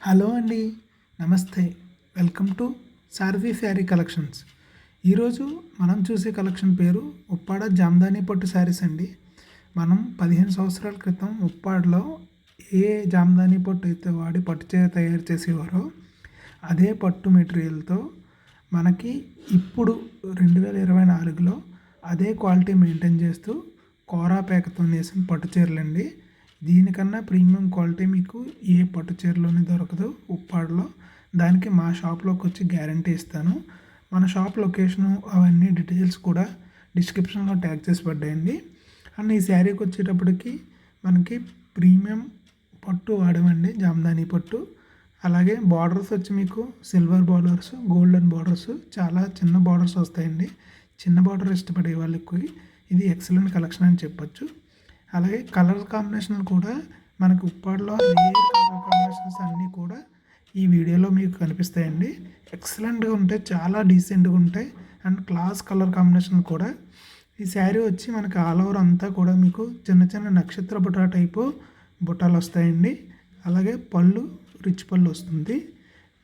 Hello అండి, నమస్తే. Welcome to Sarvi sari collections. ఈరోజు మనం చూసే కలెక్షన్ పేరు ఉప్పాడ జామ్దాని పట్టు శారీస్ అండి. మనం 15 సంవత్సరాల క్రితం ఉప్పాడలో ఏ జామ్దాని పట్టు అయితే వాడి పట్టు చీర తయారు చేసేవారో అదే పట్టు మెటీరియల్తో మనకి ఇప్పుడు 2024లో అదే క్వాలిటీ మెయింటైన్ చేస్తూ కోరా పేకతో నేసిన పట్టు చీరలండి. దీనికన్నా ప్రీమియం క్వాలిటీ మీకు ఏ పట్టు చీరలోనే దొరకదు ఉప్పాడలో. దానికి మా షాప్లోకి వచ్చి గ్యారంటీ ఇస్తాను. మన షాప్ లొకేషను అవన్నీ డీటెయిల్స్ కూడా డిస్క్రిప్షన్లో ట్యాగ్ చేసి పడ్డాయండి. అండ్ ఈ శారీకి వచ్చేటప్పటికి మనకి ప్రీమియం పట్టు వాడమండి, జామ్దాని పట్టు. అలాగే బార్డర్స్ వచ్చి మీకు సిల్వర్ బార్డర్స్, గోల్డెన్ బార్డర్స్, చాలా చిన్న బార్డర్స్ వస్తాయండి. చిన్న బార్డర్ ఇష్టపడే వాళ్ళకి ఇది ఎక్సలెంట్ కలెక్షన్ అని చెప్పొచ్చు. అలాగే కలర్ కాంబినేషన్ కూడా మనకు ఉప్పాడలో రేర్ కలర్ కాంబినేషన్స్ అన్నీ కూడా ఈ వీడియోలో మీకు కనిపిస్తాయండి. ఎక్సలెంట్గా ఉంటాయి, చాలా డీసెంట్గా ఉంటాయి. అండ్ క్లాస్ కలర్ కాంబినేషన్ కూడా. ఈ శారీ వచ్చి మనకి ఆల్ ఓవర్ అంతా కూడా మీకు చిన్న చిన్న నక్షత్ర బుట్ట టైపు బుట్టాలు వస్తాయండి. అలాగే పళ్ళు రిచ్ పళ్ళు వస్తుంది.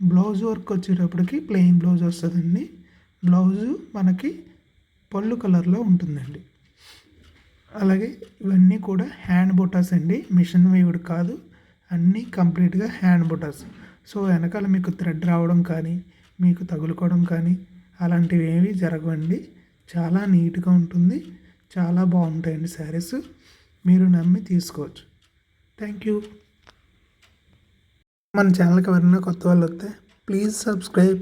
బ్లౌజ్ వర్క్ వచ్చేటప్పటికి ప్లెయిన్ బ్లౌజ్ వస్తుందండి. బ్లౌజు మనకి పళ్ళు కలర్లో ఉంటుందండి. అలాగే ఇవన్నీ కూడా హ్యాండ్ బుటాస్ అండి, మిషన్ వీవ్డ్ కాదు, అన్నీ కంప్లీట్గా హ్యాండ్ బుటాస్. సో వెనకాల మీకు థ్రెడ్ రావడం కానీ, మీకు తగులుకోవడం కానీ అలాంటివి ఏవి జరగవండి. చాలా నీట్గా ఉంటుంది, చాలా బాగుంటాయండి శారీస్. మీరు నమ్మి తీసుకోవచ్చు. Thank you. మన ఛానల్కి ఎవరైనా కొత్త వాళ్ళు వస్తే ప్లీజ్ సబ్స్క్రైబ్.